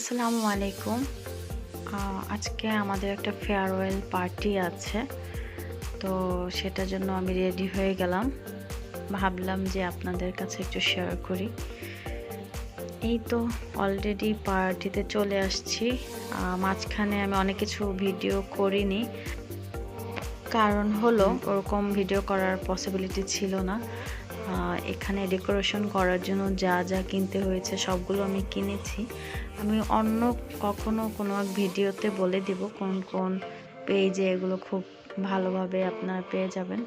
আসসালামু আলাইকুম। আজকে আমাদের একটা ফেয়ারওয়েল পার্টি আছে, তো সেটার জন্য আমি রেডি হয়ে গেলাম। ভাবলাম যে আপনাদের কাছে একটু শেয়ার করি। এই তো অলরেডি পার্টিতে চলে আসছি। মাঝখানে আমি অনেক কিছু ভিডিও করিনি, কারণ হলো ওরকম ভিডিও করার পসিবিলিটি ছিল না। এখানে ডেকোরেশন করার জন্য যা যা কিনতে হয়েছে সবগুলো আমি কিনেছি। আমি অন্য কখনো কোনো এক ভিডিওতে বলে দিব কোন কোন পেজে এগুলো খুব ভালোভাবে আপনারা পেয়ে যাবেন।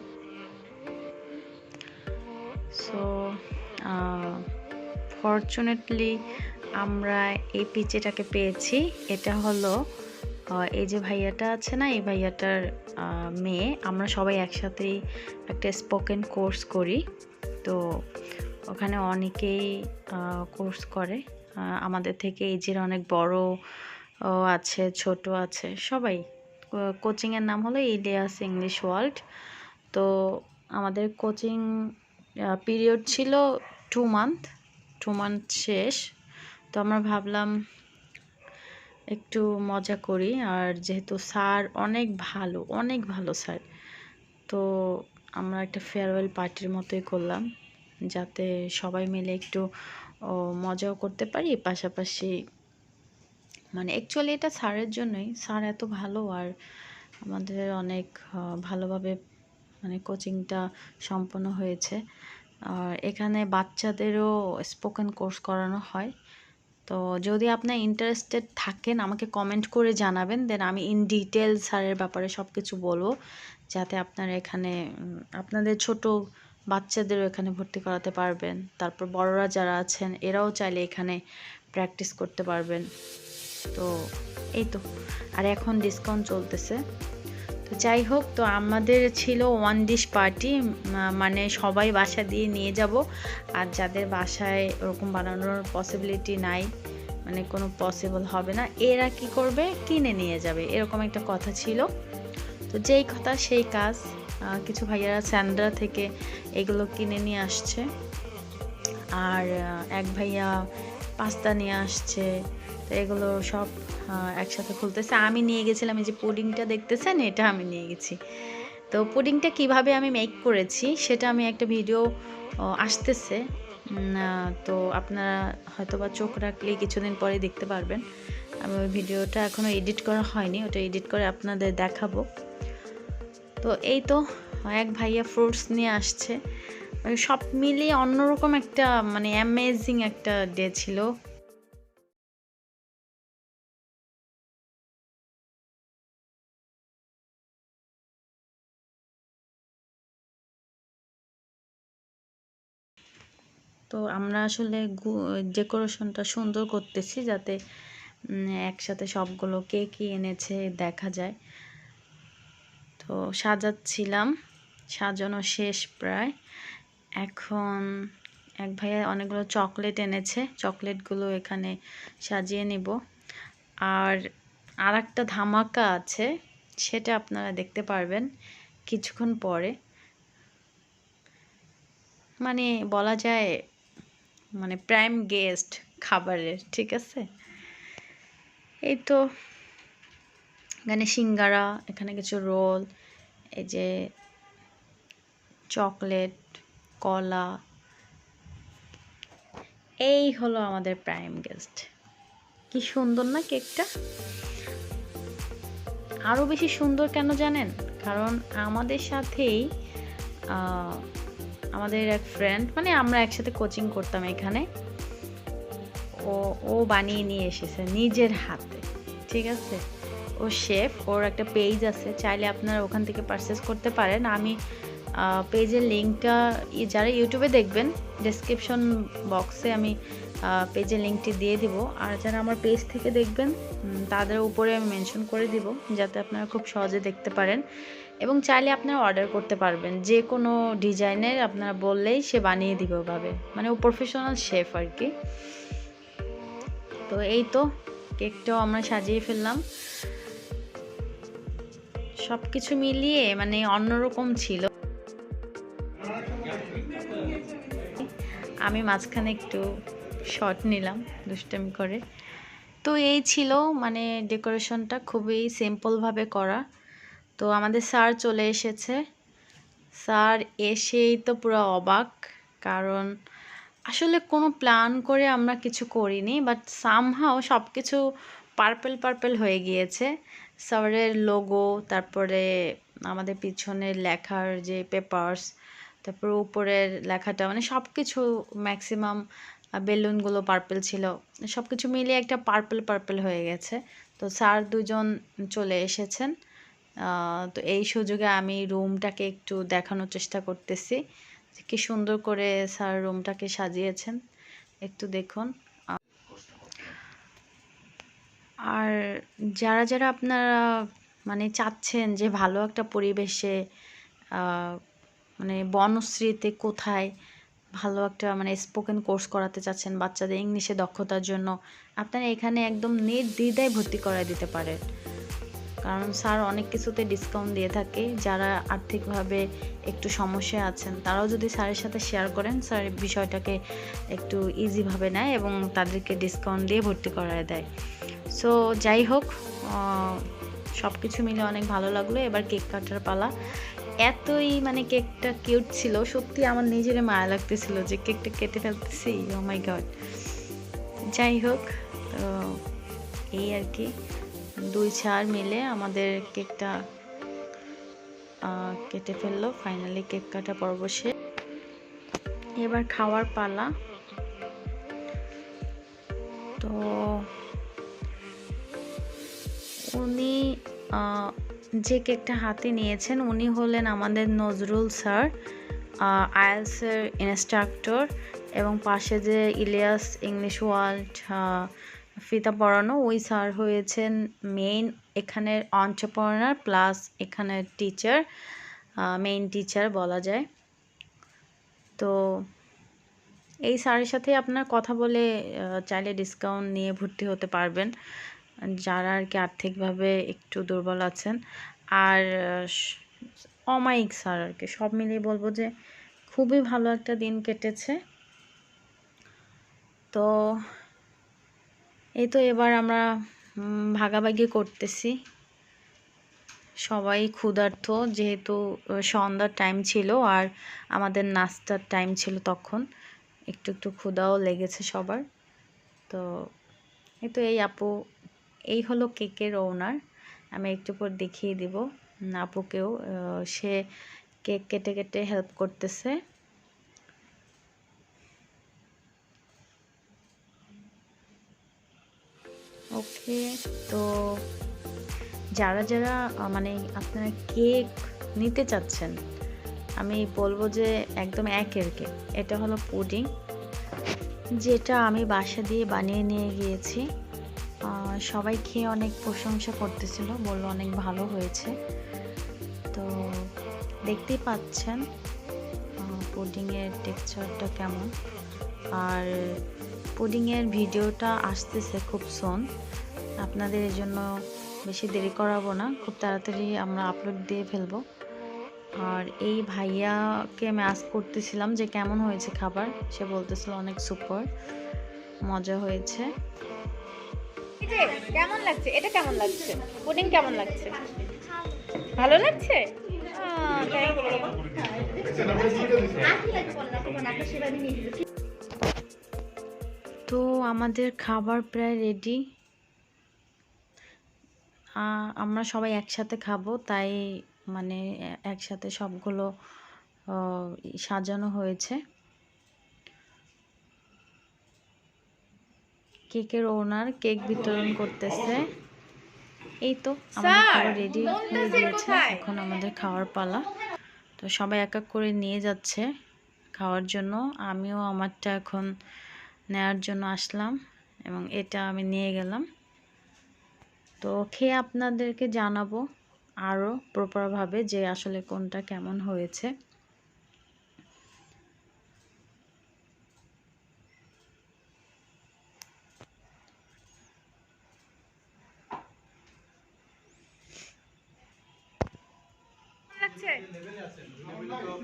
সো ফরচুনেটলি আমরা এই পিচেটাকে পেয়েছি। এটা হলো এই যে ভাইয়াটা আছে না, এই ভাইয়াটার মেয়ে। আমরা সবাই একসাথেই একটা স্পোকেন কোর্স করি, তো ওখানে অনেকেই কোর্স করে। আমাদের থেকে এজের অনেক বড় আছে, ছোট আছে, সবাই। কোচিংয়ের নাম হলো ইলিয়াশ ইংলিশ ওয়ার্ল্ড। তো আমাদের কোচিং পিরিয়ড ছিল 2 মান্থ শেষ। তো আমরা ভাবলাম একটু মজা করি, আর যেহেতু স্যার অনেক ভালো স্যার, তো আমরা একটা ফেয়ারওয়েল পার্টির মতোই করলাম, যাতে সবাই মিলে একটু মজাও করতে পারি, পাশাপাশি মানে অ্যাকচুয়ালি এটা স্যারের জন্যই। স্যার এত ভালো, আর আমাদের অনেক ভালোভাবে মানে কোচিংটা সম্পন্ন হয়েছে। আর এখানে বাচ্চাদেরও স্পোকেন কোর্স করানো হয়। তো যদি আপনার ইন্টারেস্টেড থাকেন আমাকে কমেন্ট করে জানাবেন, দেন আমি ইন ডিটেল স্যারের ব্যাপারে সব কিছু বলবো, যাতে আপনারা এখানে আপনাদের ছোট বাচ্চাদেরও এখানে ভর্তি করাতে পারবেন। তারপর বড়রা যারা আছেন এরাও চাইলে এখানে প্র্যাকটিস করতে পারবেন। তো এই তো, আর এখন ডিসকাউন্ট চলতেছে। তো যাই হোক, তো আমাদের ছিল 1 ডিশ পার্টি, মানে সবাই বাসা দিয়ে নিয়ে যাব। আর যাদের বাসায় ওরকম বানানোর পসিবিলিটি নাই, মানে কোনো পসিবল হবে না, এরা কি করবে, কিনে নিয়ে যাবে, এরকম একটা কথা ছিল। তো যেই কথা সেই কাজ। কিছু ভাইয়ারা স্যান্ড্রা থেকে এগুলো কিনে নিয়ে আসছে, আর এক ভাইয়া পাস্তা নিয়ে আসছে। তো এগুলো সব একসাথে খুলতেছে। আমি নিয়ে গেছিলাম এই যে পুডিংটা দেখতেছেন, এটা আমি নিয়ে গেছি। তো পুডিংটা কিভাবে আমি মেক করেছি সেটা আমি একটা ভিডিও আসতেছে, তো আপনারা হয়তোবা চোখ রাখলে কিছুদিন পরে দেখতে পারবেন। আমি ওই ভিডিওটা এখনও এডিট করা হয়নি, ওটা এডিট করে আপনাদের দেখাবো। তো এই তো এক ভাইয়া ফ্রুটস নিয়ে আসছে। সব মিলিয়ে অন্যরকম একটা মানে অ্যামেজিং একটা ডে ছিল। তো আমরা আসলে ডেকোরেশনটা সুন্দর করতেছি, যাতে একসাথে সবগুলো কে কি এনেছে দেখা যায়। তো সাজাচ্ছিলাম, সাজানো শেষ প্রায়। এখন এক ভাইয়া অনেকগুলো চকলেট এনেছে, চকলেটগুলো এখানে সাজিয়ে নিব। আর একটা ধামাকা আছে, সেটা আপনারা দেখতে পারবেন কিছুক্ষণ পরে। মানে বলা যায় মানে প্রাইম গেস্ট খাবারের, ঠিক আছে। এই তো এখানে সিঙ্গারা, এখানে কিছু রোল, এই যে চকলেট, কলা, এই হলো আমাদের প্রাইম গেস্ট। কি সুন্দর না কেকটা? আরও বেশি সুন্দর কেন জানেন? কারণ আমাদের সাথেই আমাদের এক ফ্রেন্ড, মানে আমরা একসাথে কোচিং করতাম এখানে, ও বানিয়ে নিয়ে এসেছে নিজের হাতে, ঠিক আছে। ও শেফ, ওর একটা পেজ আছে, চাইলে আপনারা ওখান থেকে পারচেস করতে পারেন। আমি পেজের লিঙ্কটা যারা ইউটিউবে দেখবেন ডেসক্রিপশন বক্সে আমি পেজের লিঙ্কটি দিয়ে দিব, আর যারা আমার পেজ থেকে দেখবেন তাদের উপরে আমি মেনশন করে দিব, যাতে আপনারা খুব সহজে দেখতে পারেন। এবং চাইলে আপনারা অর্ডার করতে পারবেন, যে কোনো ডিজাইনের আপনারা বললেই সে বানিয়ে দিবে ওভাবে, মানে ও প্রফেশনাল শেফ আর কি। তো এই তো কেকটাও আমরা সাজিয়ে ফেললাম। সব কিছু মিলিয়ে মানে অন্যরকম ছিল। আমি মাঝখানে একটু শর্ট নিলাম দুষ্টামি করে। তো এই ছিল মানে ডেকোরেশনটা খুবই সিম্পলভাবে করা। তো আমাদের স্যার চলে এসেছে। স্যার এসেই তো পুরো অবাক, কারণ আসলে কোনো প্ল্যান করে আমরা কিছু করিনি, বাট সামহাও সব কিছু পার্পেল পার্পেল হয়ে গিয়েছে। স্যারের লোগো, তারপরে আমাদের পিছনের লেখার যে পেপারস, তারপরে উপরের লেখাটা, মানে সব কিছু ম্যাক্সিমাম বেলুনগুলো পার্পেল ছিল। সব কিছু মিলিয়ে একটা পার্পেল পার্পেল হয়ে গেছে। তো স্যার দুজন চলে এসেছেন। তো এই সুযোগে আমি রুমটাকে একটু দেখানোর চেষ্টা করতেছি যে কি সুন্দর করে স্যার রুমটাকে সাজিয়েছেন, একটু দেখুন। আর যারা যারা আপনারা মানে চাচ্ছেন যে ভালো একটা পরিবেশে মানে বনশ্রীতে কোথায় ভালো একটা মানে স্পোকেন কোর্স করাতে চাচ্ছেন বাচ্চাদের ইংলিশে দক্ষতার জন্য, আপনারা এখানে একদম নির্দ্বিধায় ভর্তি করায় দিতে পারেন। কারণ স্যার অনেক কিছুতে ডিসকাউন্ট দিয়ে থাকে। যারা আর্থিকভাবে একটু সমস্যায় আছেন তারাও যদি স্যারের সাথে শেয়ার করেন, স্যার বিষয়টাকে একটু ইজিভাবে নেয় এবং তাদেরকে ডিসকাউন্ট দিয়ে ভর্তি করায় দেয়। সো যাই হোক, সব কিছু মিলে অনেক ভালো লাগলো। এবার কেক কাটার পালা। এতই মানে কেকটা কিউট ছিল, সত্যি আমার নিজেরই মায়া লাগতেছিল যে কেকটা কেটে ফেলতেছি। ও মাই গড। যাই হোক, তো এই আর কি, দুই স্যার মিলে আমাদের কেকটা কেটে ফেললো। ফাইনালি কেক কাটা পর্ব শেষ। এবার খাওয়ার পালা। তো উনি যে কেকটা হাতে নিয়েছেন উনি হলেন আমাদের নজরুল স্যার, আইএলসের ইনস্ট্রাক্টর, এবং পাশে যে ইলিয়াস ইংলিশ ওয়ার্ল্ড ফিতা পড়ানো ওই স্যার হয়েছেন মেইন এখানের অন্টারপ্রেনার প্লাস এখানের টিচার, মেইন টিচার বলা যায়। তো এই স্যারের সাথে আপনার কথা বলে চাইলে ডিসকাউন্ট নিয়ে ভর্তি হতে পারবেন যারা আর কি আর্থিকভাবে একটু দুর্বল আছেন। আর অমায়িক স্যার আর কি, সব মিলিয়ে বলবো যে খুবই ভালো একটা দিন কেটেছে। তো এই তো এবার আমরা ভাগাভাগি করতেছি। সবাই ক্ষুধার্ত, যেহেতু সন্ধ্যার টাইম ছিল আর আমাদের নাস্তার টাইম ছিল, তখন একটু একটু ক্ষুধাও লেগেছে সবার। তো এই তো এই আপু, এই হলো কেকের ওনার। আমি একটু পর দেখিয়ে দিব আপুকেও, সে কেক কেটে কেটে হেল্প করতেছে। ওকে, তো যারা যারা মানে আপনারা কেক নিতে চাচ্ছেন, আমি বলবো যে একদম একের কেক। এটা হলো পুডিং, যেটা আমি বাসা দিয়ে বানিয়ে নিয়ে গিয়েছি। সবাই খেয়ে অনেক প্রশংসা করতেছিল, বললো অনেক ভালো হয়েছে। তো দেখতেই পাচ্ছেন পুডিংয়ের টেক্সচারটা কেমন। আর পুডিংয়ের ভিডিওটা আসতেছে খুব সুন, আপনাদের এর জন্য বেশি দেরি করাবো না, খুব তাড়াতাড়ি আমরা আপলোড দিয়ে ফেলবো। আর এই ভাইয়াকে আমি আস্ক করতেছিলাম যে কেমন হয়েছে খাবার, সে বলতেছিল অনেক সুপার, মজা হয়েছে। কেমন লাগছে? এটা কেমন লাগছে? পুডিং কেমন লাগছে? ভালো লাগছে? তো আমাদের খাবার প্রায় রেডি। আমরা সবাই একসাথে খাবো, তাই মানে একসাথে সবগুলো সাজানো হয়েছে। কেকের ওনার কেক বিতরণ করতেছে। এই তো আমাদের খাবার রেডি হয়ে গিয়েছে, এখন আমাদের খাওয়ার পালা। তো সবাই এক এক করে নিয়ে যাচ্ছে খাওয়ার জন্য, আমিও আমারটা এখন নেওয়ার জন্য আসলাম এবং এটা আমি নিয়ে গেলাম। তো খেয়ে আপনাদেরকে জানাবো আরও প্রপারভাবে যে আসলে কোনটা কেমন হয়েছে।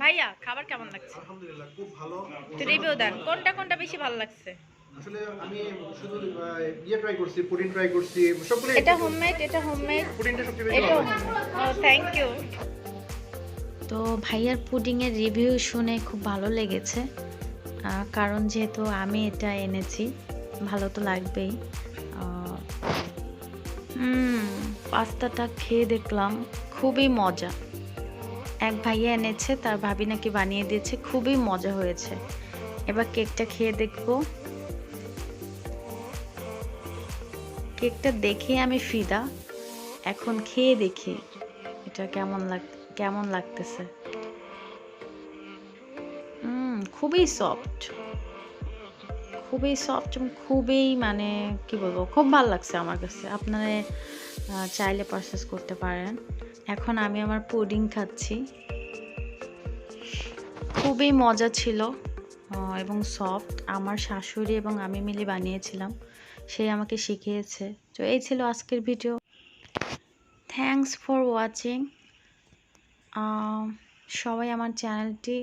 ভাইয়া খাবার কেমন লাগছে? আলহামদুলিল্লাহ খুব ভালো। রিভিউ দেন, কোনটা কোনটা বেশি ভালো লাগছে? আসলে আমি শুধু ইয়ে ট্রাই করছি, পুডিং ট্রাই করছি, সবগুলো এটা হোমমেড, এটা হোমমেড, পুডিংটা সবচেয়ে বেশি এটাও ভালো লাগছে। হোমমেড। ও থ্যাংক ইউ। তো ভাইয়ার পুডিংয়ের রিভিউ শুনে খুব ভালো লেগেছে, কারণ যেহেতু আমি এটা এনেছি ভালো তো লাগবেই। পাস্তাটা খেয়ে দেখলাম খুবই মজা। এক ভাইয়া এনেছে, তার ভাবি নাকি বানিয়ে দিয়েছে, খুবই মজা হয়েছে। এবার কেকটা খেয়ে দেখবো। কেকটা দেখে আমি ফিদা, এখন খেয়ে দেখি এটা কেমন লাগতেছে। খুবই সফট, খুবই সফট এবং খুবই মানে কি বলবো, খুব ভালো লাগছে আমার কাছে। আপনারা চাইলে পারচেস করতে পারেন। এখন আমি আমার পুডিং খাচ্ছি, খুবই মজা ছিল এবং সফট। আমার শাশুড়ি এবং আমি মিলে বানিয়েছিলাম, সে আমাকে শিখিয়েছে। তো এই ছিল আজকের ভিডিও। Thanks for watching. সবাই আমার চ্যানেলটি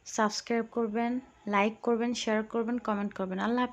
সাবস্ক্রাইব করবেন, লাইক করবেন, শেয়ার করবেন, কমেন্ট করবেন। আল্লাহ হাফেজ।